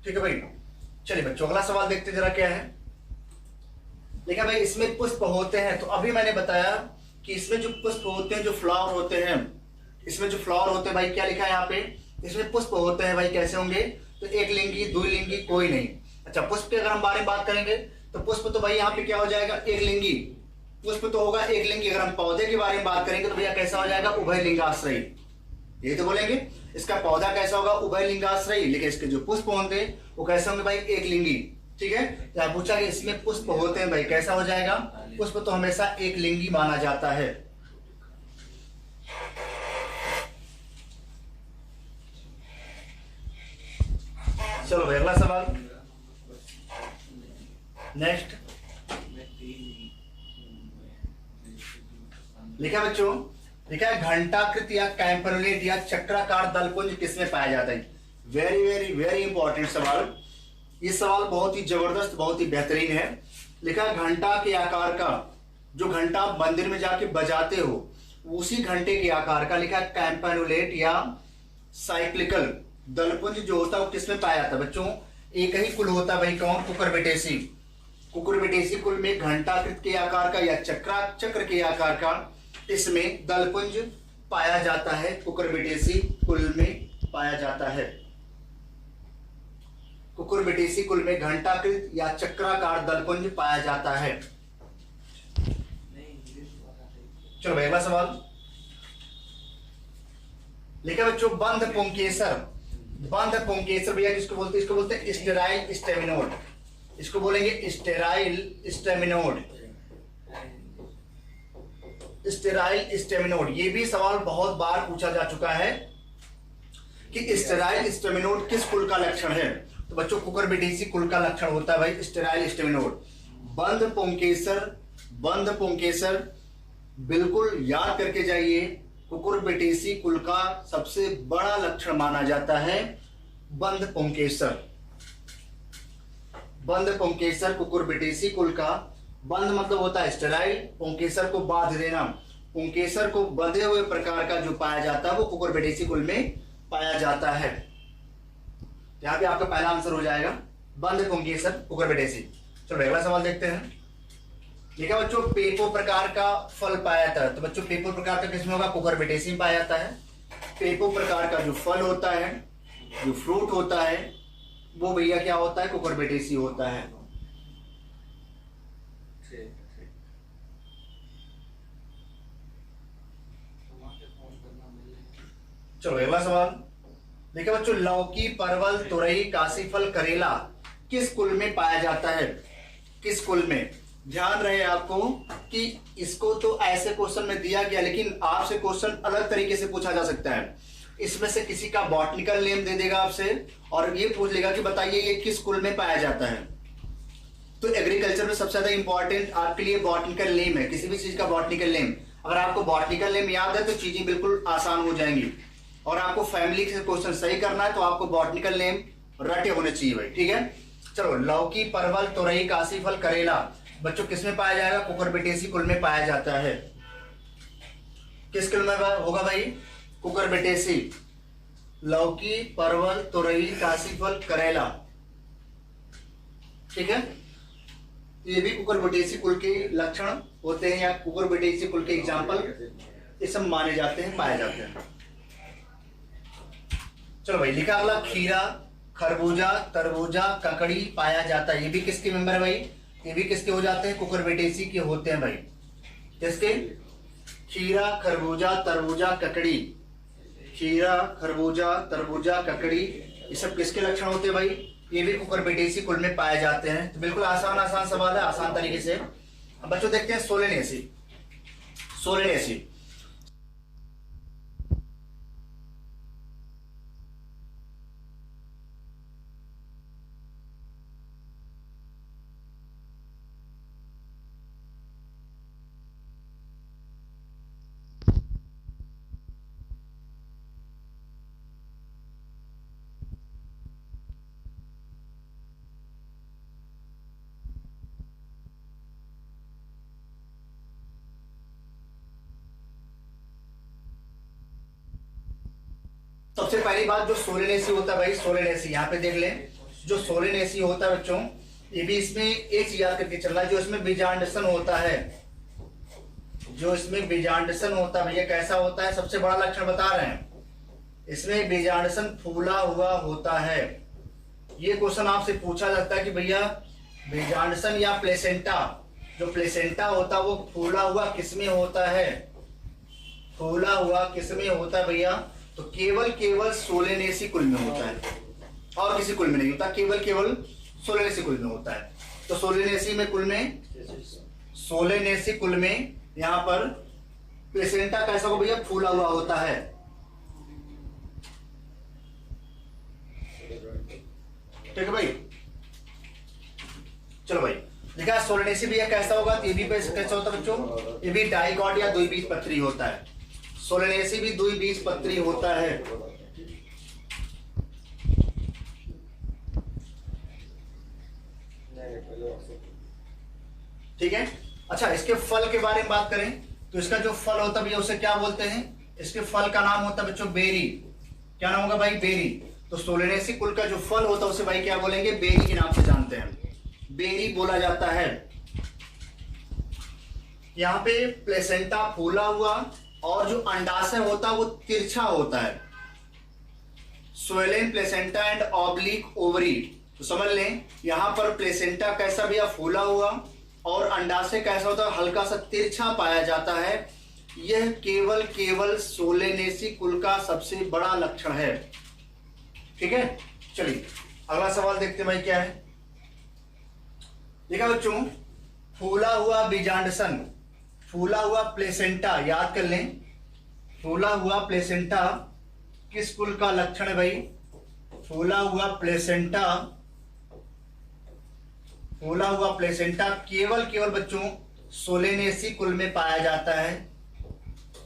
ठीक है भाई। चलिए बच्चों अगला सवाल देखते जरा क्या है। देखिए भाई इसमें पुष्प होते हैं, तो अभी मैंने बताया कि इसमें जो पुष्प होते हैं, जो फ्लावर होते हैं, इसमें जो फ्लावर होते हैं भाई क्या लिखा है यहाँ पे, इसमें पुष्प होते हैं भाई कैसे होंगे, तो एक लिंगी, द्विलिंगी, कोई नहीं। अच्छा पुष्प की अगर हम बारे में बात करेंगे तो पुष्प तो भाई यहाँ पे क्या हो जाएगा, एक लिंगी, पुष्प तो होगा एक लिंगी। अगर हम पौधे के बारे में बात करेंगे तो भैया कैसा हो जाएगा, उभय लिंगाश्रयी, यही तो बोलेंगे। इसका पौधा कैसा होगा, उभय लिंगाश्रयी, लेकिन इसके जो पुष्प होंगे वो कैसे होंगे भाई, एक लिंगी। ठीक है, तो पूछा कि इसमें पुष्प होते हैं भाई कैसा हो जाएगा, पुष्प तो हमेशा एक लिंगी माना जाता है। चलो भाई अगला सवाल नेक्स्ट। लिखा बच्चों, लिखा है घंटाकृत या कैंपनुलेट या चक्राकार दलपुंज किसमें पाया जाता है। वेरी वेरी वेरी इंपॉर्टेंट सवाल। ये सवाल बहुत ही जबरदस्त, बहुत ही बेहतरीन है। लिखा है घंटा के आकार का, जो घंटा आप मंदिर में जाके बजाते हो उसी घंटे के आकार का, लिखा है कैंपनुलेट या साइक्लिकल दलपुंज जो होता है वो किसमें पाया जाता है। बच्चों एक ही कुल होता है भाई, कौन, कुकुरबिटेसी। कुकुरबिटेसी कुल में घंटाकृत के आकार का या चक्र के आकार का इसमें दलपुंज पाया जाता है, कुकुरबिटेसी कुल में पाया जाता है। कुकुरबिटेसी कुल में घंटाकृत या चक्राकार दलपुंज पाया जाता है। चलो भाई अगला सवाल। लिखा बच्चों बंध पुंकेसर, बंध पुंकेसर भैया किसको बोलते हैं, इसको बोलते हैं स्टेराइल स्टेमिनोड, इसको बोलेंगे स्टेराइल स्टेमिनोड, स्टेराइल स्टेमिनोड। ये भी सवाल बहुत बार पूछा जा चुका है कि स्टेराइल स्टेमिनोड किस कुल का लक्षण है। तो बच्चों कुकुरबिटेसी कुल का लक्षण होता है भाई स्टेराइल स्टेमिनोड। बंध पुंकेसर, बंध पुंकेसर बिल्कुल याद करके जाइए, कुकुरबिटेसी कुल का सबसे बड़ा लक्षण माना जाता है बंध पुंकेसर। बंध पुंकेसर कुकुरबिटेसी कुल का, बंध मतलब होता है स्टेराइल, पुंकेसर को बांध देना, पुंकेसर को बंधे हुए प्रकार का जो पाया जाता है वो कुकुरबिटेसी कुल में पाया जाता है। यहां पे आपका पहला आंसर हो जाएगा बंध पुंकेसर कुकुरबिटेसी। चलो अगला सवाल देखते हैं। लिखा बच्चों पेपो प्रकार का फल पाया जाता है, तो बच्चों पेपो प्रकार का किसमें होगा, कुकुरबिटेसी में पाया जाता है। पेपो प्रकार का जो फल होता है, जो फ्रूट होता है वो भैया क्या होता है, कुकुरबिटेसी होता है। चलो अगला सवाल। देखिए बच्चों लौकी, परवल, तुरई, काशीफल, करेला किस कुल में पाया जाता है, किस कुल में। ध्यान रहे आपको कि इसको तो ऐसे क्वेश्चन में दिया गया, लेकिन आपसे क्वेश्चन अलग तरीके से पूछा जा सकता है। इसमें से किसी का बॉटनिकल नेम दे देगा आपसे और ये पूछ लेगा कि बताइए ये किस कुल में पाया जाता है। तो एग्रीकल्चर में सबसे ज्यादा इंपॉर्टेंट आपके लिए बॉटनिकल नेम है, किसी भी चीज का बॉटनिकल नेम। अगर आपको बॉटनिकल नेम याद है तो चीजें बिल्कुल आसान हो जाएंगी। और आपको फैमिली से क्वेश्चन सही करना है तो आपको बॉटनिकल नेम रटे होने चाहिए भाई, ठीक है। चलो लौकी, परवल, तुरई, काशीफल, करेला बच्चों किसमें पाया जाएगा, कुकुरबिटेसी कुल में पाया जाता है। किस कुल में होगा भाई, कुकुरबिटेसी। लौकी, परवल, तुरई, काशीफल, करेला, ठीक है। ये भी कुकुरबिटेसी कुल के लक्षण होते हैं या कुकुरबिटेसी कुल के एग्जाम्पल ये सब माने जाते हैं, पाए जाते हैं। चलो भाई लिखा अगला खीरा, खरबूजा, तरबूजा, ककड़ी पाया जाता है। ये भी किसके मेंबर है भाई, ये भी किसके हो जाते हैं, कुकुरबिटेसी के होते हैं भाई। किसके, खीरा, खरबूजा, तरबूजा, ककड़ी। खीरा, खरबूजा, तरबूजा, ककड़ी ये सब किसके लक्षण होते हैं भाई, ये भी कुकुरबिटेसी कुल में पाए जाते हैं। तो बिल्कुल आसान आसान सवाल है, आसान तरीके से। अब बच्चों देखते हैं सोलेनेसी। सोलेनेसी सबसे पहली बात जो सोलेनेसी होता है भाई, सोलेनेसी यहाँ पे देख लें, जो सोलेनेसी होता है बच्चों, ये भी इसमें एक चीज याद करके चलना है, जो इसमें बीजांडसन होता है, जो इसमें बीजांडसन होता है भैया कैसा होता है, सबसे बड़ा लक्षण बता रहे हैं, इसमें बीजांडसन फूला हुआ होता है। ये क्वेश्चन आपसे पूछा जाता है कि भैया बीजांडसन या प्लेसेंटा, जो प्लेसेंटा होता है वो फूला हुआ किसमें होता है, फूला हुआ किसमें होता है भैया, तो केवल सोलेनेसी कुल में होता है, और किसी कुल में नहीं होता, केवल सोलेनेसी कुल में होता है। तो सोलेनेसी कुल में यहां पर प्लेसेंटा कैसा होगा भैया, फूला हुआ होता है। ठीक है भाई, चलो भाई देखा सोलेनेसी भी कैसा होगा, ये भी कैसा होता है बच्चों, ये भी डाइगॉट या द्विबीजपत्री होता है। सोलेनेसी भी द्विबीजपत्री होता है। ठीक है, अच्छा इसके फल के बारे में बात करें तो इसका जो फल होता है भैया उसे क्या बोलते हैं, इसके फल का नाम होता है बच्चों बेरी। क्या नाम होगा भाई, बेरी। तो सोलेनेसी कुल का जो फल होता है उसे भाई क्या बोलेंगे, बेरी के नाम से जानते हैं, बेरी बोला जाता है। यहाँ पे प्लेसेंटा फूला हुआ और जो अंडाशय होता है वो तिरछा होता है। स्वेलेन प्लेसेंटा एंड ऑब्लिक ओवरी, तो समझ लें यहां पर प्लेसेंटा कैसा भैया, फूला हुआ, और अंडाशय कैसा होता है, हल्का सा तिरछा पाया जाता है। यह केवल सोलेनेसी कुल का सबसे बड़ा लक्षण है। ठीक है, चलिए अगला सवाल देखते हैं भाई क्या है। देखा बच्चों, फूला हुआ बीजांडसन, फूला हुआ प्लेसेंटा, याद कर लें फूला हुआ प्लेसेंटा किस कुल का लक्षण है भाई, फूला हुआ प्लेसेंटा केवल बच्चों सोलेनेसी कुल में पाया जाता है,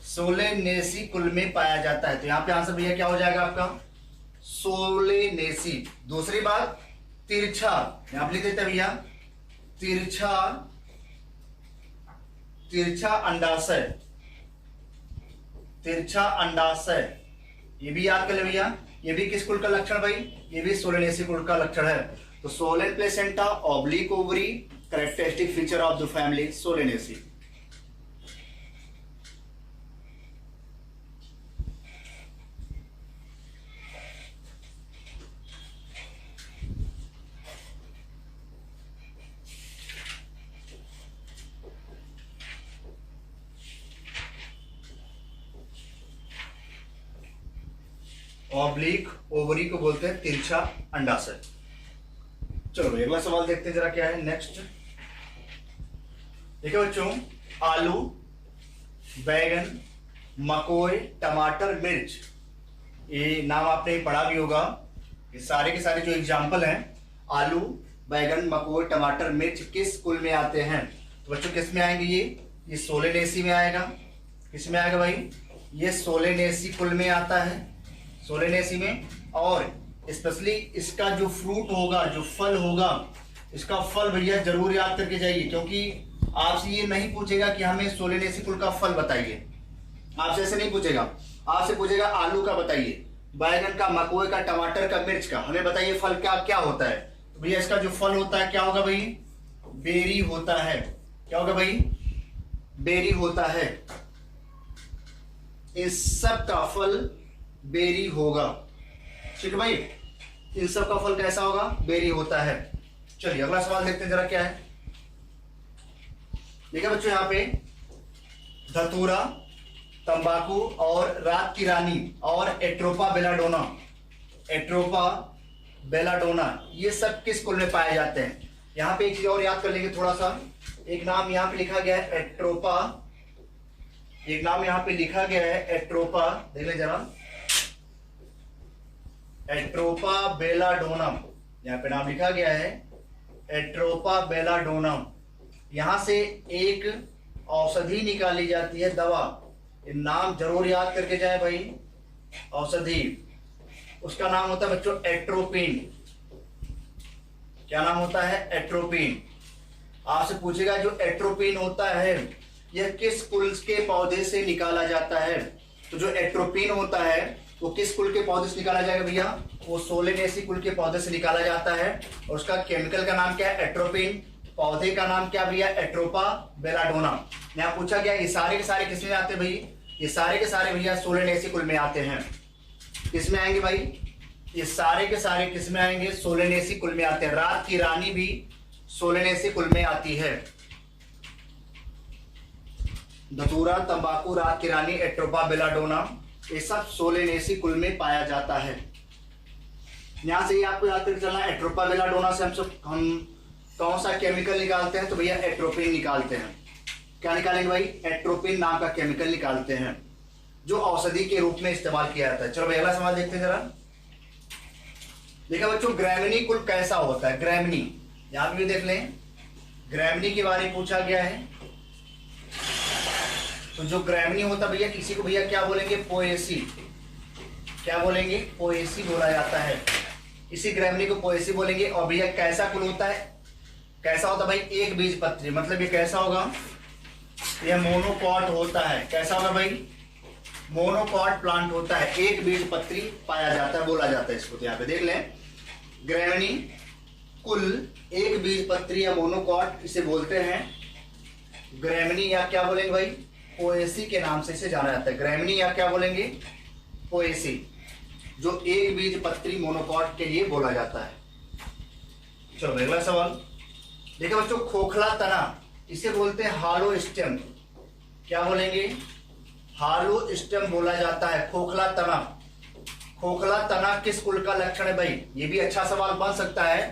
सोलेनेसी कुल में पाया जाता है। तो यहां पे आंसर भैया क्या हो जाएगा आपका, सोलेनेसी। दूसरी बात तिरछा, यहां पे लिख देते भैया तिरछा अंडाशय, ये भी याद कर ले भैया, ये भी किस कुल का लक्षण भाई, ये भी सोलेनेसी कुल का लक्षण है। तो Solan placenta oblique ovary, characteristic feature of the family Solanaceae. Oblique ovary को बोलते हैं तिरछा अंडाशय। चलो अगला सवाल देखते हैं जरा क्या है नेक्स्ट। देखो बच्चों, आलू, बैगन, मकोई, टमाटर, मिर्च, ये नाम आपने पढ़ा भी होगा। ये सारे के सारे जो एग्जाम्पल हैं, आलू, बैगन, मकोई, टमाटर, मिर्च किस कुल में आते हैं। तो बच्चों किस में आएंगे, ये सोलेनेसी में आएगा। किस में आएगा भाई, ये सोलेनेसी कुल में आता है, सोलेनेसी में। और स्पेशली इसका जो फ्रूट होगा, जो फल होगा, इसका फल भैया जरूर याद करके जाइए, क्योंकि आपसे ये नहीं पूछेगा कि हमें सोलेनेसी कुल का फल बताइए, आपसे ऐसे नहीं पूछेगा। आपसे पूछेगा आलू का बताइए, बैगन का, मकोई का, टमाटर का, मिर्च का, हमें बताइए फल क्या क्या होता है। तो भैया इसका जो फल होता है क्या होगा भाई, बेरी होता है। क्या होगा भाई, बेरी होता है। इस सब का फल बेरी होगा। ठीक है भाई, इन सब का फल कैसा होगा, बेरी होता है। चलिए अगला सवाल देखते हैं जरा क्या है। देखिए बच्चों, यहाँ पे धतूरा, तंबाकू और रात की रानी और एट्रोपा बेलाडोना, ये सब किस कुल में पाए जाते हैं। यहाँ पे एक चीज और याद कर लेंगे थोड़ा सा, एक नाम यहाँ पे लिखा गया है एट्रोपा, एक नाम यहाँ पे लिखा गया है एट्रोपा, देख ले जरा, एट्रोपा बेलाडोनम, यहाँ पे नाम लिखा गया है एट्रोपा बेलाडोनम। यहां से एक औषधि निकाली जाती है, दवा, ये नाम जरूर याद करके जाए भाई, औषधि, उसका नाम होता है बच्चों एट्रोपिन। क्या नाम होता है, एट्रोपिन। आपसे पूछेगा जो एट्रोपिन होता है यह किस कुल के पौधे से निकाला जाता है। तो जो एट्रोपिन होता है वो किस कुल के पौधे से निकाला जाएगा भैया? वो सोलेनेसी कुल के पौधे से निकाला जाता है। और उसका केमिकल का नाम क्या है? एट्रोपिन। पौधे का नाम क्या भैया? Atropa belladonna. यहाँ पूछा गया ये सारे के सारे किसमें आते हैं भाई? ये सारे के सारे भैया सोलेनेसी कुल में आते हैं। किसमें आएंगे भाई? ये सारे के सारे किसमें आएंगे? सोलेनेसी कुल में आते हैं। रात की रानी भी सोलेनेसी कुल में आती है। धतूरा, तंबाकू, रात की रानी, एट्रोपा बेलाडोना, ये सब सोलेनेसी कुल में पाया जाता है। यहां से ही आपको याद करके चलना, एट्रोपा बेलाडोना से हम कौन सा केमिकल निकालते हैं? तो भैया एट्रोपिन निकालते हैं। क्या निकालेंगे भाई? एट्रोपिन नाम का केमिकल निकालते हैं, जो औषधि के रूप में इस्तेमाल किया जाता है। चलो भाई अगला सवाल देखते हैं जरा। देखा बच्चों, ग्रैमिनी कुल कैसा होता है? ग्रैमिनी, यहां भी देख लें, ग्रैमिनी के बारे में पूछा गया है। तो जो ग्रैमिनी होता है भैया, किसी को भैया क्या बोलेंगे? पोएसी। क्या बोलेंगे? पोएसी बोला जाता है। इसी ग्रैमिनी को पोएसी बोलेंगे। और भैया कैसा कुल होता है? कैसा होता है भाई? एक बीज पत्री। मतलब ये कैसा होगा? ये मोनोकॉट होता है। कैसा होगा भाई? मोनोकॉट प्लांट होता है, एक बीज पत्री पाया जाता है, बोला जाता है इसको। तो यहाँ पे देख लें, ग्रैमिनी कुल एक बीज पत्री या मोनोकॉट इसे बोलते हैं। ग्रैमिनी या क्या बोलेंगे भाई? पोएसी के नाम से इसे जाना जाता है। ग्रैमिनी या क्या बोलेंगे? पोएसी, जो एक बीज पत्री मोनोकॉट के लिए बोला जाता है। चलो अगला सवाल देखिए बच्चों, खोखला तना इसे बोलते हैं हालो स्टेम। क्या बोलेंगे? हालो स्टेम बोला जाता है। खोखला तना, खोखला तना किस कुल का लक्षण है भाई? ये भी अच्छा सवाल बन सकता है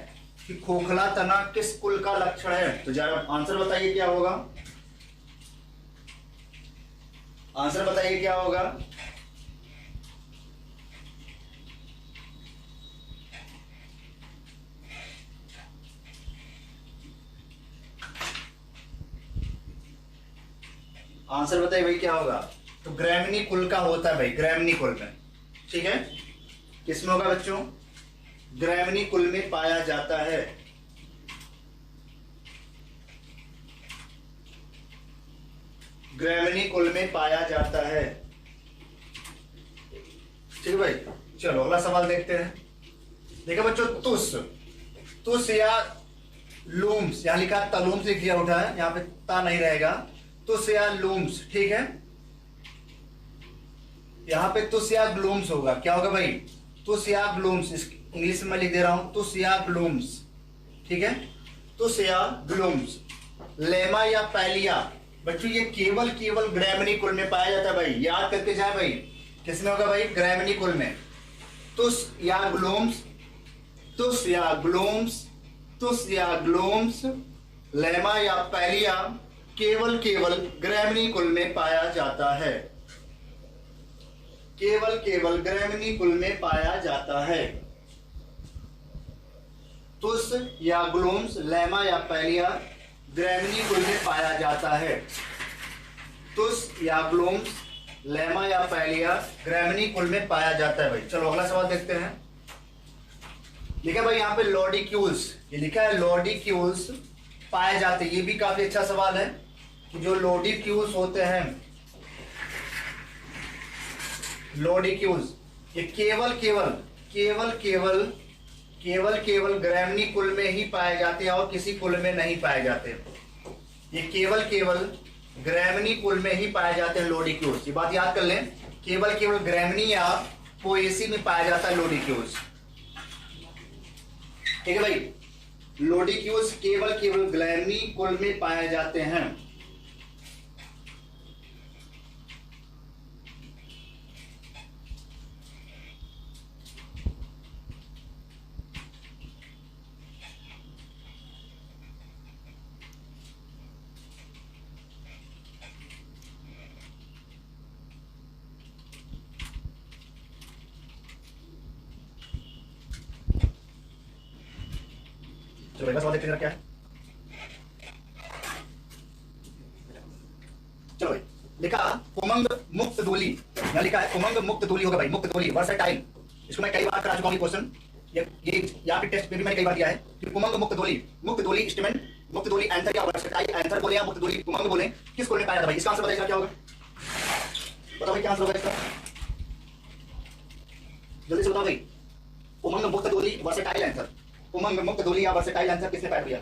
कि खोखला तना किस कुल का लक्षण है। तो जरा आंसर बताइए क्या होगा? आंसर बताइए क्या होगा? आंसर बताइए भाई क्या होगा? तो ग्रैमिनी कुल का होता है भाई, ग्रैमिनी कुल में। ठीक है, किसमें होगा बच्चों? ग्रैमिनी कुल में पाया जाता है। ग्रैमिनी कुल में पाया जाता है। ठीक है भाई, चलो अगला सवाल देखते हैं। देखो बच्चों, तुस, तुस या लूम्स, यहां लिखा तलूम्स लिख दिया उठा है, यहां पे ता नहीं रहेगा। तुस या लूम्स, ठीक है, यहां पे तुस या ग्लूम्स होगा। क्या होगा भाई? तुस या ग्लूम्स। इंग्लिश में लिख दे रहा हूं, तुस या ग्लूम्स। ठीक है, तुस या ग्लूम्स। लेमा या पैलिया, बच्चों ये केवल केवल ग्रैमिनी कुल में पाया जाता है भाई, याद करके जाए भाई। किसमें होगा भाई? ग्रैमिनी कुल में। तुस या ग्लूम्स, तुस या ग्लूम्स, तुस या ग्लूम्स, लेमा या पैलिया केवल केवल ग्रैमिनी कुल में पाया जाता है। केवल केवल ग्रैमिनी कुल में पाया जाता है। तुस या ग्लूम्स, लेमा या पैलिया ग्रैमिनी कुल में पाया जाता है। तुस या ग्लूम्स, लेमा या पैलिया ग्रैमिनी कुल में पाया जाता है भाई। चलो अगला सवाल देखते हैं। लिखा भाई यहाँ पे लॉडिक्यूल्स, ये लिखा है लॉडिक्यूल्स पाए जाते हैं। ये भी काफी अच्छा सवाल है कि जो लॉडिक्यूल्स होते हैं, लॉडिक्यूल्स ये केवल केवल केवल केवल केवल केवल ग्रैमिनी कुल में ही पाए जाते हैं और किसी कुल में नहीं पाए जाते। ये केवल केवल ग्रैमिनी कुल में ही पाए जाते हैं लॉडिक्यूल्स। ये बात याद कर लें, केवल केवल ग्रैमिनी या पोएसी में पाया जाता है लॉडिक्यूल्स। ठीक है भाई, लॉडिक्यूल्स केवल केवल ग्रैमिनी कुल में पाए जाते हैं। चलो अगला सवाल देखते हैं क्या है। चलो भाई, लिखा उमंग मुक्त डोली, यहाँ लिखा है उमंग मुक्त डोली होगा भाई, मुक्त डोली वर्सेटाइल। इसको मैं कई बार करा चुका हूं क्वेश्चन, ये यहाँ पे टेस्ट में भी मैंने कई बार दिया है कि उमंग मुक्त डोली इंस्ट्रूमेंट, मुक्त डोली एंथर या वर्सेटाइल एंथर बोले या मुक्त डोली उमंग बोले, किस कुल में पाया जाता है भाई? इसका आंसर बताइए क्या होगा? बताओ भाई क्या आंसर होगा इसका? जल्दी से बताओ भाई। उमंग मुक्त दोली वर्सेटाइल आंसर, उमंग मुक्त दोली या वर्सेटाइल आंसर किसने पाया भैया?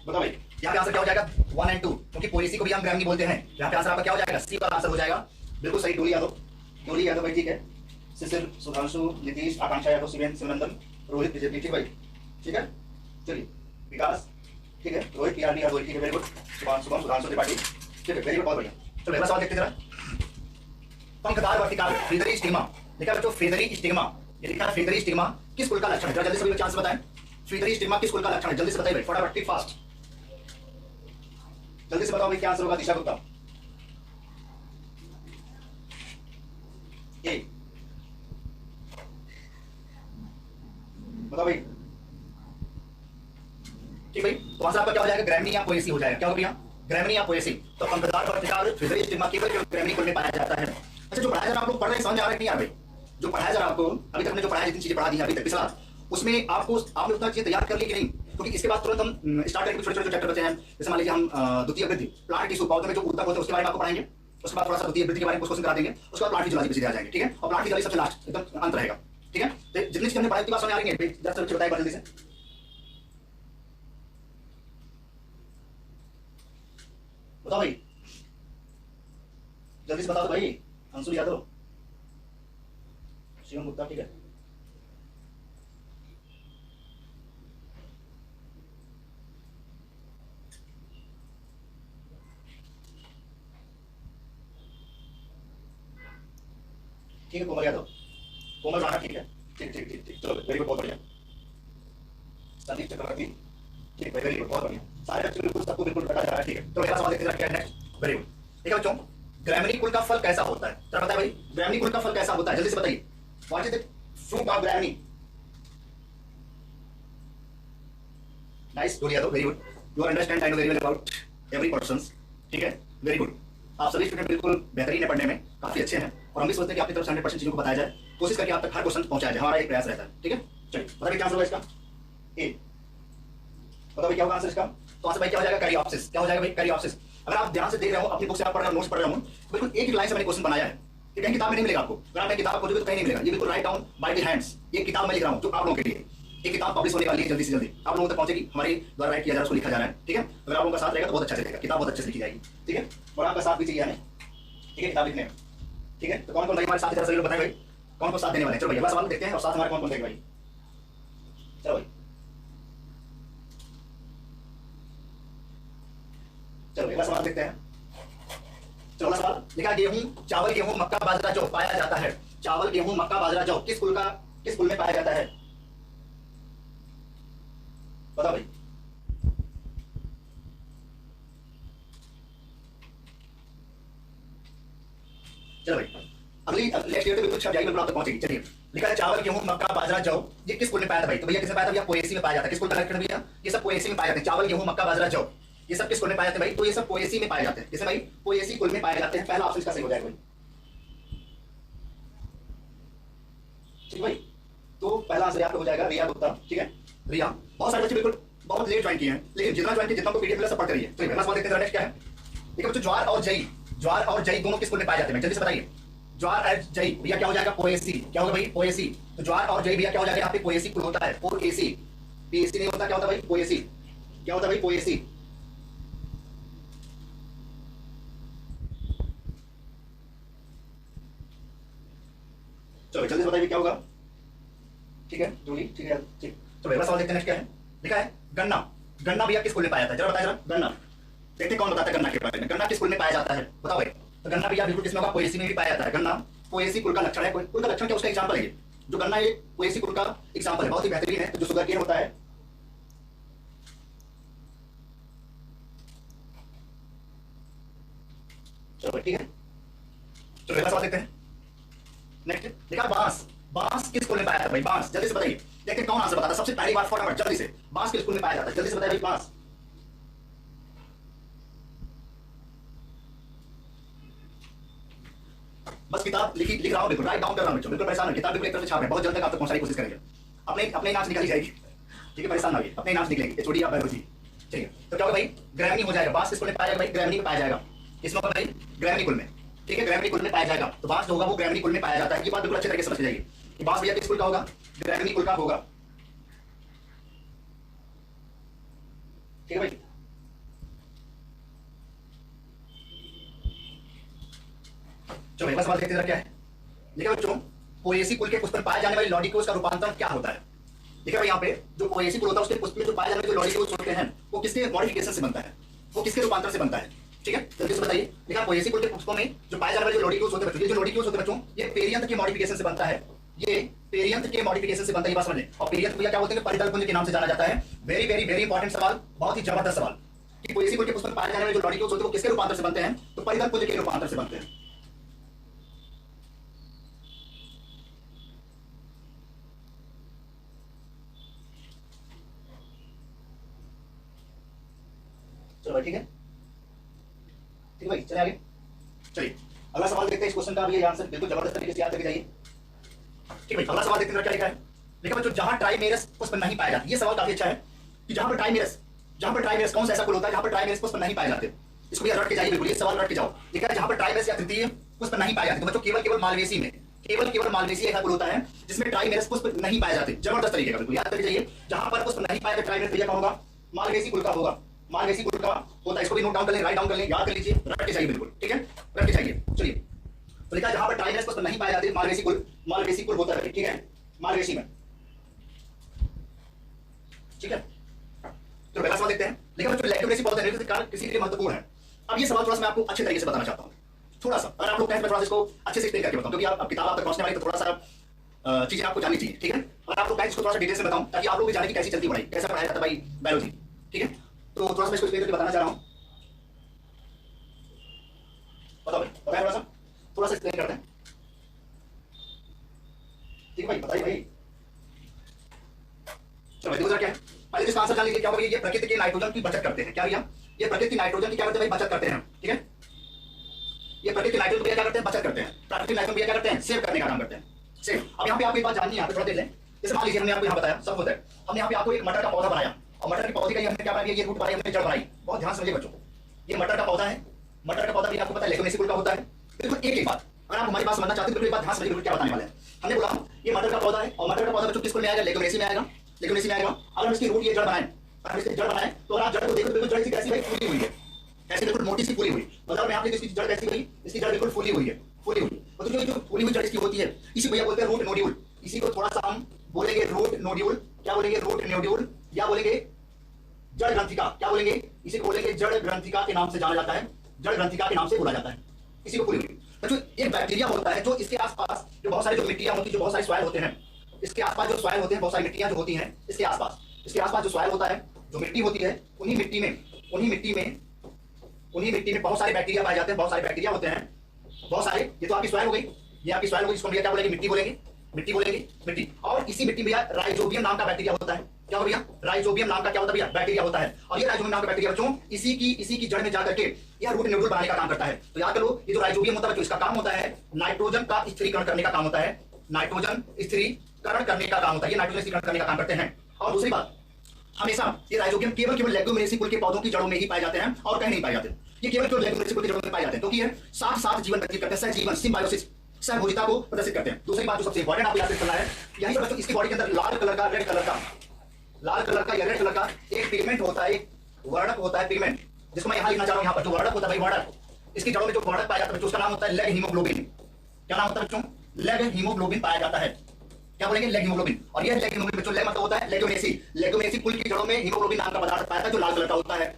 बताओ भाई, यहाँ पे आंसर क्या हो जाएगा? 1 एंड 2, क्योंकि पोएसी को भी हम ग्रामनी बोलते हैं। यहाँ पे आंसर आपका क्या हो जाएगा? सी वाला आंसर हो जाएगा। बिल्कुल सही, डोली यादव, डोली यादव भाई, ठीक है। शिशिर, सुधांशु, नीतीश, आकांक्षा यादव, शिवेन, शिवनंदन, रोहित, बीजेपी, ठीक भाई, ठीक है। चलिए, विकास, ठीक है, रोहित, पीआरडी यादव, ठीक है, वेरी गुड। शुभम, सुधांशु त्रिपाठी, ठीक है, वेरी गुड, बहुत बढ़िया। चलो अगला सवाल देखते जरा। पंखदार वर्तिकाल फ्रीदरी स्टिग्मा, देखा बच्चों, फ्रीदरी स्टिग्मा, ये लिखा है फ्रीदरी स्टिग्मा किस कुल का लक्षण है? जरा जल्दी से सभी चांस बताएं, फ्रीदरी स्टिग्मा किस कुल का लक्षण है? जल्दी से बताइए भाई, फटाफट, फास्ट, जल्दी से बताओ भाई, क्या आंसर होगा? दिशा गुप्ता, ए, बताओ भाई, ठीक भाई। तो आंसर आपका क्या हो जाएगा? ग्रैमनी या पोएसी हो जाएगा। क्या होगा भैया? ग्रैमनी या पोएसी। तो पंखदार वर्तिकाल फ्रीदरी स्टिग्मा केवल ग्रैमनी कुल में पाया जाता है। अच्छा, जो पढ़ाया जा रहा आप लोग पढ़ रहे हैं, समझ आ रहा है नहीं यार भाई? जो पढ़ाया जा रहा आपको अभी तक, हमने जो पढ़ाया, जितनी चीजें पढ़ा दी हैं अभी तक पिछला, उसमें आपको आपने उतना चीज तैयार कर ली कि नहीं? क्योंकि इसके बाद तुरंत हम स्टार्ट करेंगे छोटे छोटे चैप्टर बचे हैं। जैसे मान लीजिए हम द्वितीय वृद्धि, प्लांट टिश्यू, पौधे में जो ऊतक होते हैं उसके बारे में आपको पढ़ाएंगे। उसके बाद थोड़ा सा द्वितीय वृद्धि के बारे में क्वेश्चन करा देंगे। उसके बाद प्लांट फिजियोलॉजी पे सीधे आ जाएंगे, ठीक है। और प्लांट फिजियोलॉजी सबसे लास्ट एकदम अंत रहेगा, ठीक है। तो जितनी चीज हमने पढ़ाई उसकी बात समझ आ रही है? जरा बताइए जल्दी से, बताओ भाई, जल्दी से बताओ भाई। अंशु यादव, शिवम गुप्ता, ठीक है। ठीक है, कोमल यादव, कोमल राणा, ठीक है, ठीक ठीक ठीक ठीक, चलो वेरी गुड, बहुत बढ़िया। संदीप चक्रवर्ती, ठीक है, वेरी गुड, बहुत बढ़िया। सारे बच्चों बिल्कुल, सबको बिल्कुल बता जा रहा है, ठीक है। तो अगला सवाल देखते हैं, क्या नेक्स्ट, वेरी गुड, ठीक है बच्चों। ग्रैमनी कुल का फल कैसा होता है? जरा बताइए भाई, ग्रैमनी कुल का फल कैसा होता है? जल्दी से बताइए, what is the fruit of Gramineae? Nice, Doli Yadav, very good, you understand I know very well about every persons, ठीक है, वेरी गुड। आप सभी स्टूडेंट बिल्कुल बेहतरीन है, पढ़ने में काफी अच्छे हैं, और हम भी सोचते हैं कि आपकी तरफ से 100% चीजों को बताया जाए, कोशिश करके आप तक हर क्वेश्चन पहुंचाया जाए, हमारा एक प्रयास रहता है, ठीक है। चलिए बताइए क्या आंसर होगा इसका? ए, बताओ भाई क्या होगा आंसर इसका? तो आंसर भाई क्या हो जाएगा? कैरियोप्सिस। क्या हो जाएगा भाई? कैरियोप्सिस। अगर आप ध्यान से देख रहे हो, अपनी बुक से आप पढ़ रहे हो, नोट्स पढ़ रहे हो, बिल्कुल एक लाइन से मैंने क्वेश्चन बनाया है, ये कहीं किताब में नहीं मिलेगा आपको। अगर आप किताब खोजोगे तो कहीं नहीं मिलेगा, ये बिल्कुल write down by the hands, ये किताब में लिख रहा हूँ जो आप लोगों के लिए। ये किताब पब्लिश होने वाली है जल्दी से जल्दी, आप लोगों तक पहुंचेगी, हमारे द्वारा राइट किया जा रहा है, उसको लिखा जा रहा है, ठीक है। अगर आप लोगों का साथ रहेगा तो बहुत अच्छा चलेगा, किताब बहुत अच्छे से लिखी जाएगी, ठीक है। और आपका साथ भी चाहिए हमें, ठीक है, किताब लिखने में, ठीक है। तो कौन कौन भाई हमारे साथ, जरा सभी लोग बताएं भाई, कौन कौन साथ देने वाले हैं? चलो भाई अगला सवाल देखते हैं, और साथ हमारे कौन कौन देंगे भाई? चलो भाई, चलो अगला सवाल देखते हैं। चलो अगला सवाल लिखा, गेहूं, चावल, गेहूं, मक्का, बाजरा, जौ पाया जाता है। चावल, गेहूं, मक्का, बाजरा, जौ किस कुल में पाया जाता है? बताओ भाई। चलो भाई, अगली नेक्स्ट ईयर तो बिल्कुल छप जाएगी, बिल्कुल आप तक पहुंचेगी। चलिए, लिखा है चावल, गेहूं, मक्का, बाजरा, जौ, ये किस कुल में पाया था भाई? तो भैया किसमें पाया था भैया? पोएसी में पाया जाता है। किस कुल का लक्षण भैया? ये सब पोएसी में पाए जाते हैं। चावल, गेहूं, मक्का, बाजरा, जौ, ये सब किस कुल में पाए जाते हैं भाई? तो ये सब पोएसी में पाए जाते हैं। किसे भाई? पोएसी कुल में पाए जाते हैं। पहला ऑप्शन इसका सही हो जाएगा भाई, ठीक भाई। तो पहला आंसर आपका हो जाएगा रिया गुप्ता, ठीक है, रिया। बहुत सारे बच्चे बिल्कुल बहुत लेट ज्वाइन किए हैं, लेकिन जितना ज्वाइन किया, जितना को पीडीएफ मिला सब पढ़ करिए। तो पहला सवाल देखते हैं, नेक्स्ट क्या है? देखिए बच्चों, ज्वार और जई, ज्वार और जई दोनों किस कुल में पाए जाते हैं? जल्दी से बताइए, ज्वार और जई भैया क्या हो जाएगा? पोएसी। क्या होगा भाई? पोएसी। तो ज्वार और जई भैया क्या हो जाएगा? यहाँ पे पोएसी कुल होता है, पोएसी, पीएसी नहीं होता। क्या होता है भाई? पोएसी। क्या होता है भाई? पोएसी। चलो जल्दी से बताइए क्या होगा, ठीक है जूली, ठीक है, ठीक। तो अगला सवाल देखते हैं, नेक्स्ट क्या है? लिखा है गन्ना, गन्ना भैया किस कुल में पाया जाता है? जरा बताइए जरा, गन्ना देखते हैं कौन बताता है गन्ना के बारे में। गन्ना किस कुल में पाया जाता है? बताओ भाई। तो गन्ना भैया बिल्कुल किसमें होगा? पोएसी में भी पाया जाता है। गन्ना पोएसी कुल का लक्षण है। कुल का लक्षण क्या? उसका एग्जाम्पल है ये, जो गन्ना ये पोएसी कुल का एग्जाम्पल है, बहुत ही बेहतरीन है। तो जो सुगर केन होता है, चलो ठीक है, चलो अगला सवाल देखते हैं। नेक्स्ट देखा, बांस। बांस किस स्कूल में पाया जाता है भाई? बांस, जल्दी से बताइए, देखते हैं कौन आंसर बताता है सबसे पहली बार, फटाफट जल्दी से। बांस किस स्कूल में पाया जाता है? जल्दी से बताइए भाई, बांस। बस किताब लिख रहा हूं, बिल्कुल राइट डाउन कर रहा हूं, बिल्कुल परेशान है, किताब बिल्कुल एक तरफ से छाप है, बहुत जल्द तक आप तक पहुंचाने की कोशिश करेंगे। अपने नाम से निकाली जाएगी, ठीक है, परेशान ना होइए, अपने नाम से निकलेगी, छोड़िए आप बायोलॉजी। ठीक है, तो क्या होगा भाई, ग्रैविनी हो जाएगा। बांस किस कुल में पाया जाएगा भाई? ग्रैविनी में पाया जाएगा। किसमें होगा भाई? ग्रैविनी कुल में। ठीक है, ग्रैविनी कुल में पाया जाएगा, तो बांस जो होगा वो ग्रैविनी कुल में पाया जाता है। ये बात बिल्कुल अच्छे तरीके से समझ जाइए कि बांस भैया किस कुल का होगा? ग्रैविनी कुल का होगा। ठीक है भाई, चलो अगला सवाल देखते हैं क्या है। देखिए बच्चों, पोएसी कुल के पुष्प में पाए जाने वाली लॉडिक्यूल्स का रूपांतरण क्या होता है? देखिए भाई, यहाँ पे जो पोएसी कुल होता है उसके पुष्प में जो पाए जाने वाले जो लॉडिक्यूल्स होते हैं वो किसके मॉडिफिकेशन से बनता है? वो किसके रूपांतरण से बनता है? ठीक है, जल्दी से बताइए। देखिए पोएसी कुल के पुष्पों में जो पाए जाने वाले जो लॉडिक्यूल्स होते हैं बच्चों, ये जो लॉडिक्यूल्स होते हैं बच्चों, ये पेरियंथ के मॉडिफिकेशन से बनता है। ये पेरियंथ के मॉडिफिकेशन से बनता है, ये बात समझें। और पेरियंथ भैया क्या बोलते हैं? परितल पुंज के नाम से जाना जाता है। वेरी वेरी वेरी इंपॉर्टेंट सवाल, बहुत ही जबरदस्त सवाल कि पोएसी कुल के पुष्प में पाए जाने वाले जो लॉडिक्यूल्स होते हैं वो किसके रूपांतर से बनते हैं? तो परितल पुंज के रूपांतर से बनते हैं। चलो ठीक है, ठीक है भाई, चलिए आगे। चलिए अगला सवाल देखते हैं। इस क्वेश्चन का भी आंसर बिल्कुल जबरदस्त तरीके से याद करके जाइए। ठीक है भाई, अगला सवाल देखते हैं क्या लिखा है। देखो बच्चों, जहां ट्राइमेरस पुष्प नहीं पाए जाते, ये सवाल काफी अच्छा है कि जहां पर ट्राइमेरस कौन सा ऐसा कुल होता है जहां पर ट्राइमेरस पुष्प नहीं पाए जाते? इसको भी रट के जाइए, बिल्कुल ये सवाल रट के जाओ। लिखा है जहां पर ट्राइमेरस या तृतीय पुष्प नहीं पाए जाते, तो बच्चों केवल मालवेसी में, केवल मालवेसी ऐसा कुल होता है जिसमें ट्राइमेरस पुष्प नहीं पाए जाते। जबरदस्त तरीके का, बिल्कुल याद करके जाइए। जहां पर पुष्प नहीं पाए जाते ट्राइमेरस भैया कौन होगा? मालवेसी कुल का होगा। मालवेसी कुल का होता है, इसको भी नोट डाउन कर लें, राइट डाउन कर लें, याद कर लीजिए, रट के जाइए, बिल्कुल ठीक है, रट के जाइए। चलिए, तो लिखा जहां पर ट्राइमेरस पुष्प नहीं पाए जाते मालवेसी कुल होता है। ठीक है, मालवेसी में, ठीक है। तो पहला सवाल देखते हैं। लेकिन बच्चों लैक्टोबेसी पौधे निर्णय का किसी के लिए महत्वपूर्ण है। अब ये सवाल थोड़ा सा मैं आपको अच्छे तरीके से बताना चाहता हूं, थोड़ा सा, अगर आप लोग कहें तो थोड़ा सा इसको अच्छे से एक्सप्लेन करके बताऊं, क्योंकि आप किताब आप तक पहुंचने वाली, तो थोड़ा सा चीजें आपको जाननी चाहिए। ठीक है, अगर आप लोग कहें इसको थोड़ा सा डिटेल से बताऊं ताकि आप लोग भी जाने की कैसी चलती पढ़ाई, कैसा पढ़ाया जाता है भाई बायोलॉजी। ठीक है, तो थोड़ा सा मैं इसको एक्सप्लेन करके बताना चाह रहा हूं। बताओ भाई, बताएं थोड़ा सा एक्सप्लेन करते हैं। ठीक है भाई, बताइए भाई। चलो भाई, दूसरा क्या है, पहले इसका आंसर जान लीजिए क्या होगा। ये प्रकृति के नाइट्रोजन की बचत करते हैं। क्या भैया? ये प्रकृति नाइट्रोजन की क्या करते हैं भाई? बचत करते हैं। ठीक है, ये प्रकृति नाइट्रोजन भैया क्या करते हैं? बचत करते हैं। प्राकृतिक नाइट्रोजन भैया क्या करते हैं? सेव करने का काम करते हैं। सेव। अब यहाँ पे आपको एक बात जाननी है, यहाँ पे थोड़ा देख लें। जैसे मान लीजिए हमने आपको यहाँ बताया, सब होता है, हमने यहाँ पे आपको एक मटर का पौधा बनाया, और मटर के पौधे का हमने क्या बनाया? ये रूट बनाई, हमने जड़ बनाई। बहुत ध्यान से समझिए बच्चों, ये मटर का पौधा है। मटर का पौधा भी आपको पता है लेगुमिनेसी कुल का होता है। बिल्कुल एक एक बात, अगर आप हमारी बात समझना चाहते हैं तो एक बात ध्यान समझिए, क्या बताने वाले हैं। हमने बोला ये मटर का पौधा है, और मटर का पौधा बच्चों किस कुल में आएगा? लेगुमिनेसी में आएगा। लेगुमिनेसी में आएगा। अगर हम इसकी रूट ये जड़ बनाएं, अगर इसकी जड़ बनाएं, तो अगर आप जड़ को देखो, बिल्कुल जड़ इसकी कैसी भाई? फूली हुई है, कैसे? बिल्कुल मोटी सी फूली हुई। मतलब में आपने इसकी जड़ कैसी हुई? इसकी जड़ बिल्कुल फूली हुई है, फूली हुई। तो जो फूली हुई जड़ इसकी होती है, इसी भैया बोलते हैं रूट नोड्यूल। इसी को थोड़ा सा हम बोलेंगे रूट नोड्यूल। क्या बोलेंगे? रूट नोड्यूल, या बोलेंगे जड़ ग्रंथिका। क्या बोलेंगे? इसी को बोलेंगे जड़ ग्रंथिका के नाम से जाना जाता है, जड़ ग्रंथिका के नाम से बोला जाता है इसी को फूली हुई। तो एक बैक्टीरिया होता है जो इसके आसपास जो बहुत सारी जो मिट्टियां होती है, जो बहुत सारे सॉइल होते हैं, इसके आसपास जो सॉइल होते हैं, बहुत सारी मिट्टियां जो होती हैं इसके आसपास जो सॉइल होता है, जो मिट्टी होती है, उन्हीं मिट्टी में बहुत सारे बैक्टीरिया पाए जाते हैं। बहुत सारे बैक्टीरिया होते हैं, बहुत सारे। ये तो आपकी सॉइल हो गई, ये आपकी सॉइल हो गई, इसको भैया क्या बोलेंगे? मिट्टी बोलेंगे, मिट्टी। और इसी मिट्टी में भैया राइजोबियम नाम का बैक्टीरिया होता है। क्या हो भैया? राइजोबियम नाम का क्या होता है भैया? बैक्टीरिया होता है। और ये राइजोबियम नाम का बैक्टीरिया बच्चों इसी की जड़ में जाकर के यह रूट नोड्यूल बनाने का काम करता है। तो याद करो, ये जो राइजोबियम होता है बच्चों, इसका काम होता है नाइट्रोजन का स्थिरीकरण करने का काम होता है। नाइट्रोजन स्थिरीकरण करने का काम होता है, ये नाइट्रोजन स्थिरीकरण करने का काम करते हैं। और दूसरी बात, हमेशा ये राइजोबियम केवल लेगुमिनेसी कुल के पौधों की जड़ों में ही पाए जाते हैं और कहीं नहीं पाए जाते। ये केवल लेगुमिनेसी कुल की जड़ों में पाए जाते हैं, क्योंकि ये साथ जीवन व्यतीत करते हैं, सहजीवन, सिम्बायोसिस, सहभोजिता को प्रदर्शित करते हैं। दूसरी बात जो सबसे इंपॉर्टेंट आपको याद रखना है, यही पर बच्चों इसकी बॉडी के अंदर लाल कलर का, रेड कलर का या रेड कलर का एक पिगमेंट होता है, एक वर्णक होता है, पिगमेंट, जिसको मैं यहाँ लिखना चाह रहा हूँ। यहाँ पर जो वर्णक होता है भाई, वर्णक, इसकी जड़ों में जो वर्णक पाया जाता है उसका नाम होता है लेग हीमोग्लोबिन। क्या नाम होता है बच्चों? लेग हीमोग्लोबिन पाया जाता है। क्या बोलेंगे? Leg haemoglobin. और यह लेग हीमोग्लोबिन बच्चों लेग मतलब होता है लेगुमिनेसी कुल की जड़ों में हीमोग्लोबिन नाम का पदार्थ पाया जाता है जो लाल कलर का होता है।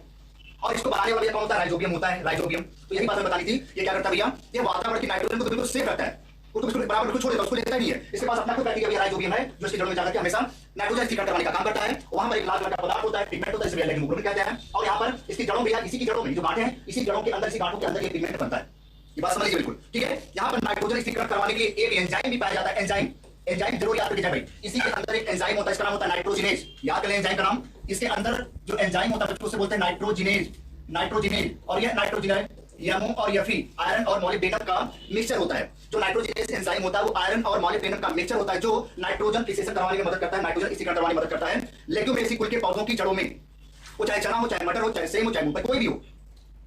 और इसको बनाने वाला कौन होता है? राइजोबियम होता है, राइजोबियम। तो यही बात मैं बतानी थी। ये क्या करता है भैया? ये वातावरण की नाइट्रोजन को बिल्कुल सेव करता है, उसको बराबर बिल्कुल छोड़ देता है, उसको लेता नहीं है। इसके पास अपना कोई बैक्टीरिया भी राइजोबियम है जो इसकी जड़ों में जाकर के हमेशा नाइट्रोजन स्थिरीकरण करने का काम करता है। वहां पर एक लाल कलर का पदार्थ होता है, पिगमेंट होता है, इसे हीमोग्लोबिन कहते हैं। और यहाँ पर इसकी जड़ों में, इसी की जड़ों में जो गांठें हैं, इसी जड़ों के अंदर, इसी गांठों के अंदर ये पिगमेंट बनता है। ये बात समझ लीजिए बिल्कुल, ठीक है। यहाँ पर नाइट्रोजन स्थिरीकरण करवाने के लिए एक एंजाइम भी पाया जाता है। एंजाइम, एंजाइम जरूर याद रखिए भाई। इसी के अंदर एक एंजाइम होता है, इसका नाम होता है नाइट्रोजिनेज। याद करें एंजाइम का नाम। इसके अंदर जो एंजाइम होता है उसे बोलते हैं नाइट्रोजिनेज, नाइट्रोजिनेज। और यह नाइट्रोजिनेज यमो और यफी आयरन और मॉलिब्डेनम का मिक्सचर होता है। जो नाइट्रोजिनेज एंजाइम होता है वो आयरन और मॉलिब्डेनम का मिक्सचर होता है, जो नाइट्रोजन फिक्सेशन करवाने में मदद करता है, नाइट्रोजन स्थिरीकरण करवाने में मदद करता है। लेग्यूमिनेसी कुल के पौधों की जड़ों में, वो चाहे चना हो, चाहे मटर हो, चाहे सेम हो, चाहे मूंगफली, कोई भी हो,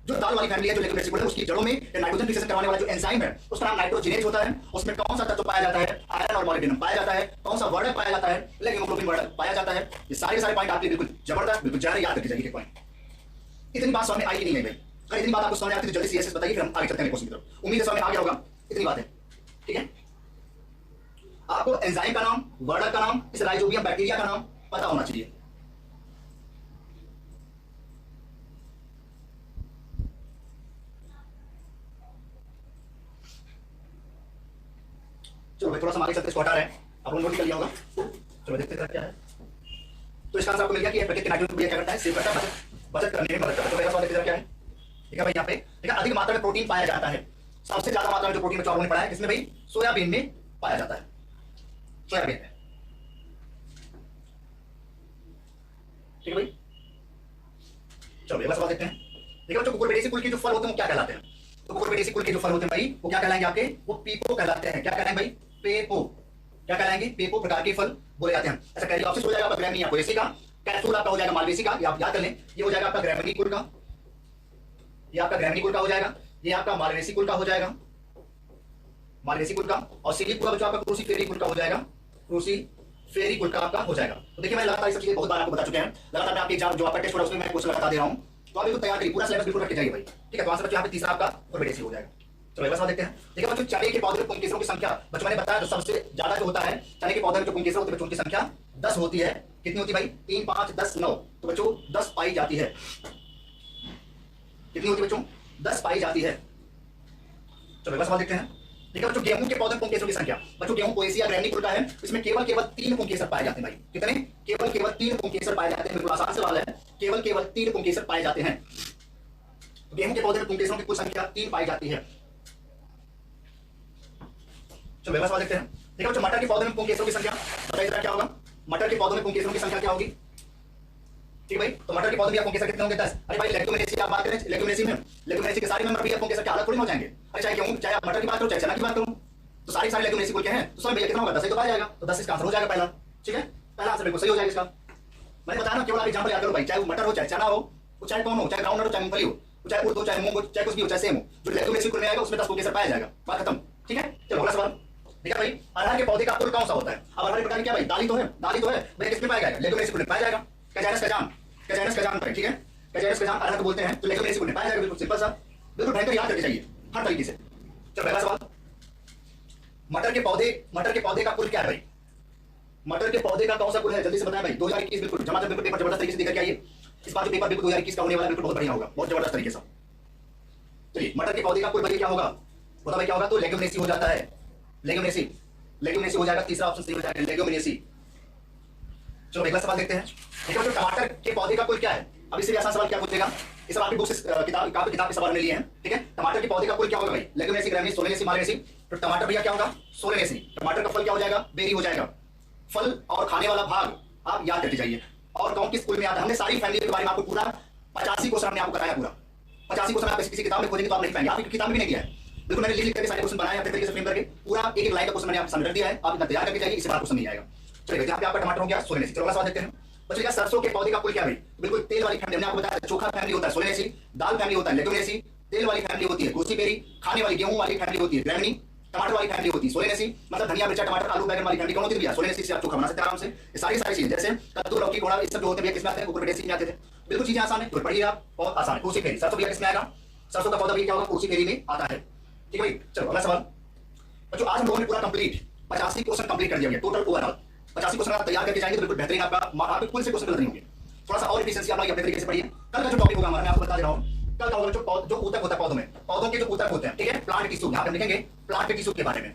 जो दाल वाली फैमिली है, जो लेग्यूमिनेसी कुल है, उसकी जड़ों में नाइट्रोजन फिक्सेशन करवाने वाला जो एंजाइम है उसका नाम नाइट्रोजिनेज होता है। उसमें कौन सा तत्व पाया जाता है? आयरन और मॉलिब्डेनम पाया जाता है। कौन सा वर्णक पाया जाता है? हीमोग्लोबिन वर्णक पाया जाता है। ये सारे पॉइंट आपके बिल्कुल जबरदस्त, बिल्कुल जाने याद रखी जाएगी पॉइंट। इतनी बात समझ में आई कि नहीं आई भाई? अगर इतनी बात आपको समझ आती है तो जल्दी से बताइए, फिर हम आगे चलते हैं क्वेश्चन की तरफ। उम्मीद है समझ में आ गया होगा। इतनी बात है, ठीक है। आपको एंजाइम का नाम, वर्णक का नाम, इस राइजोबियम बैक्टीरिया का नाम पता होना चाहिए। चलो भाई थोड़ा सा आगे चलते, इसको हटा रहे हैं, आप लोगों ने नोट कर लिया होगा। चलो देखते हैं क्या है। तो इसका आंसर आपको मिल गया कि प्रकृति नाइट्रोजन को क्या करता है? सेव करता है, बचत करने में मदद करता है। तो पहला सवाल देखते क्या है, ठीक है भाई। यहाँ पे देखा अधिक मात्रा में प्रोटीन पाया जाता है। सबसे ज्यादा मात्रा में जो प्रोटीन बच्चों ने पढ़ा है किसमें भाई? सोयाबीन में पाया जाता है, सोयाबीन में, ठीक है भाई। चलो अगला सवाल देखते हैं। देखो बच्चों कुकुरबिटेसी कुल के जो फल होते हैं वो क्या कहलाते हैं? तो कुकुरबिटेसी कुल के जो फल होते हैं भाई वो क्या कहलाएंगे आपके? वो पीपो कहलाते हैं। क्या कहलाएंगे भाई? पेपो। क्या कहलाएंगे? पेपो प्रकार के फल बोले जाते हैं। ऐसा कह ऑप्शन हो जाएगा आपका ग्रैमिनिया पोएसी का, कैप्सूल आपका हो जाएगा मालवेसी का, ये आप याद कर लें। ये हो जाएगा आपका ग्रैमिनी कुल का, ये आपका ग्रैमिनी कुल का हो जाएगा, ये आपका मालवेसी कुल का हो जाएगा, मालवेसी कुल का। और सीली कुल का आपका क्रूसीफेरी कुल का हो जाएगा, क्रूसीफेरी कुल का आपका हो जाएगा। तो देखिए मैं लगातार ये सब चीजें बहुत बार आपको बता चुके हैं। लगातार मैं आपके एग्जाम जो आपका टेस्ट हो रहा है उसमें मैं क्वेश्चन लगाता दे रहा हूं, तो आप बिल्कुल तैयार करिए, पूरा सिलेबस बिल्कुल रख के जाइए भाई, ठीक है। तो आंसर बच्चों यहाँ पे तीसरा आपका कुकुरबिटेसी हो जाएगा। चलो अगला सवाल देखते हैं। देखिए बच्चों चने के पौधे में पुंकेसरों की संख्या, बच्चों मैंने बताया जो सबसे ज्यादा जो होता है चने के पौधे में जो पुंकेसर होते हैं बच्चों, उनकी संख्या 10 होती है। कितनी होती है भाई? 3, 5, 10, 9। तो बच्चों 10 पाई जाती है। कितनी होती है बच्चों? 10 पाई जाती है। चलो अगला सवाल देखते हैं। देखिए बच्चों गेहूं के पौधे में पुंकेसरों की संख्या, बच्चों गेहूं पोएसिया ग्रैमिनी कुल का है, इसमें केवल 3 पुंकेसर पाए जाते हैं भाई। कितने? केवल 3 पुंकेसर पाए जाते हैं। बिल्कुल आसान सवाल है, केवल 3 पुंकेसर पाए जाते हैं। गेहूं के पौधे में पुंकेसरों की कुल संख्या 3 पाई जाती है। चलो अगला सवाल देखते हैं। देखो बच्चों मटर के पौधे में पुंकेसरों की संख्या बताइए जरा क्या होगा? मटर के पौधे में पुंकेसरों की संख्या क्या होगी? ठीक भाई, तो मटर के पौधे में पुंकेसर कितने होंगे? 10। अरे भाई लेग्यूमिनेसी की आप बात करें, लेग्यूमिनेसी के सारे मेंबर भी पुंकेसर के अलग थोड़ी हो जाएंगे। अरे चाहे गेहूं, चाहे आप मटर की बात करो, चाहे चना की बात करो, तो सारे लेग्यूमिनेसी कुल के हैं, तो सब भैया कितना होगा? 10 ही तो पाया जाएगा। तो 10 इसका आंसर हो जाएगा पहला, ठीक है। पहला आंसर बिल्कुल सही हो जाएगा इसका। मैंने बताया ना, केवल आप एग्जांपल याद करो भाई, चाहे वो मटर हो, चाहे चना हो, चाहे कौन हो, चाहे ग्राउंड हो, चाहे मूंगफली हो, चाहे उर्द हो, चाहे मूंग हो, चाहे कुछ भी हो, चाहे सेम हो, जो लेग्यूमिनेसी कुल में आएगा उसमें 10 पुंकेसर पाया जाएगा। बात खत्म, ठीक है। चलो अगला सवाल। देखा भाई अरहर के पौधे का कुल कौन सा होता है? अब अरहर के प्रकार क्या भाई? दाली तो है, दाली तो है भाई, किसमें पाया जाएगा? लेग्यूमिनेसी कुल में पाया जाएगा। कैजानस कजान, कैजानस कजान पर, ठीक है। कैजानस कजान अरहर को बोलते हैं, तो लेग्यूमिनेसी कुल में पाया जाएगा। बिल्कुल सिंपल सा, बिल्कुल भयंकर याद करके चाहिए हर तरीके से। चलो पहला सवाल, मटर के पौधे का कुल क्या है भाई? मटर के पौधे का कौन सा कुल है? जल्दी से बताएं भाई। 2021 बिल्कुल जमा, बिल्कुल पेपर जबरदस्त तरीके से देकर के आइए। इस बार जो पेपर बिल्कुल 2021 का होने वाला बिल्कुल बहुत बढ़िया होगा, बहुत जबरदस्त तरीके से। चलिए मटर के पौधे का कुल भाई क्या होगा? बता भाई क्या होगा? तो लेग्यूमिनेसी हो जाता है, लेग्यूमिनेसी हो जाएगा। तीसरा ऑप्शन सही हो जाएगा, लेग्यूमिनेसी। चलो अगला सवाल देखते हैं। देखो टमाटर के पौधे का कुल क्या है? अब इससे भी आसान सवाल क्या पूछेगा? इस आपकी बुक से किताब के सवाल में लिए हैं, ठीक है। टमाटर के पौधे का कुल क्या होगा भाई? Leguminosae, Gramineae, Solanaceae, Malvaceae. तो टमाटर भैया क्या होगा? सोलेनेसी। टमाटर का फल क्या हो जाएगा? बेरी हो जाएगा। फल और खाने वाला भाग आप याद करके जाइए। और कौन किस स्कूल में आता है? हमने सारी फैमिली के बारे में आपको पूरा 85 क्वेश्चन हमने आपको कराया, पूरा 85 क्वेश्चन आप किसी किताब में खोजेंगे तो आप नहीं पाएंगे। आपकी किताब भी नहीं दिया है, बिल्कुल मैंने लिख करके सारे क्वेश्चन बनाए अपने तरीके से फ्रेम करके, पूरा एक लाइन का क्वेश्चन मैंने आपके सामने रख दिया है। आप इतना तैयार करके जाइए, इससे बड़ा क्वेश्चन नहीं आएगा। चलिए यहाँ पे आपका टमाटर हो गया, सोलेनेसी। चलो अगला सवाल देखते हैं। बच्चों सरसों के पौधे का कुल क्या है? बिल्कुल तेल वाली फैमिली, हमने आपको बताया चोखा फैमिली होता है सोलेनेसी, दाल फैमिली होता है लेग्यूमिनेसी, तेल वाली फैमिली होती है क्रूसीफेरी, खाने वाली गेहूं वाली फैमिली होती है ग्रैमिनी, टमाटर वाली फैमिली होती है सोलेनेसी, मतलब धनिया मिर्चा टमाटर आलू बैगन वाली फैमिली कौन होती है? सोलेनेसी से आप चोखा बना सकते हैं आराम से। ये सारी चीजें जैसे कद्दू लौकी घोड़ा ये सब जो होते हैं किसमें आते हैं? कुकुरबिटेसी में आते थे। बिल्कुल चीजें आसान है, तो पढ़िए आप, बहुत आसान है। क्रूसीफेरी सरसों भैया किसमें आएगा? सरसों का पौधा भी क्या होगा? क्रूसीफेरी में आता है, ठीक है भाई। चलो अगला सवाल। बच्चों आज हम लोगों ने पूरा कंप्लीट 85 क्वेश्चन कंप्लीट कर दिया टोटल ओवरऑल। 85 क्वेश्चन आप तैयार करके जाएंगे तो बिल्कुल बेहतरीन आपके कुल से क्वेश्चन गलत नहीं होंगे। थोड़ा सा और एफिशिएंसी आप लोग अपने तरीके से पढ़िए। कल का जो टॉपिक होगा हमारा, मैं आपको बता दे रहा हूं, कल का होगा जो ऊतक होता है पौधों में, पौधों के जो ऊतक होते हैं, ठीक है। प्लांट टिश्यू, यहां पे हम लिखेंगे प्लांट टिश्यू के बारे में,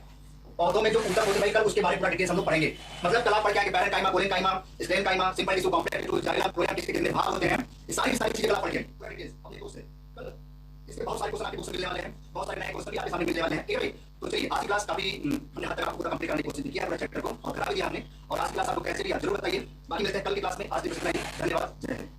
पौधों में जो ऊतक होते हैं कल उसके बारे में पूरा डिटेल्स हम लोग पढ़ेंगे। मतलब कल आप पढ़ के आएंगे parenchyma, collenchyma, sclerenchyma, simple tissue, complex tissue, xylem, phloem, किसके कितने भाग होते हैं, ये सारी चीजें कल आप पढ़ के आएंगे पूरा डिटेल्स अपने दोस्त से कल। इसमें बहुत सारे क्वेश्चन आपके क्वेश्चन मिलने वाले हैं, बहुत सारे नए क्वेश्चन भी आपके सामने मिलने वाले हैं, ठीक है भाई। तो चलिए आज की क्लास काफी हमने हद तक आपको पूरा कंप्लीट करने की कोशिश की है पूरा चैप्टर को, और करा भी दिया हमने। और आज की क्लास आपको कैसे भी आप जरूर बताइए। बाकी मिलते हैं कल की क्लास में। आज की धन्यवाद, जय हिंद।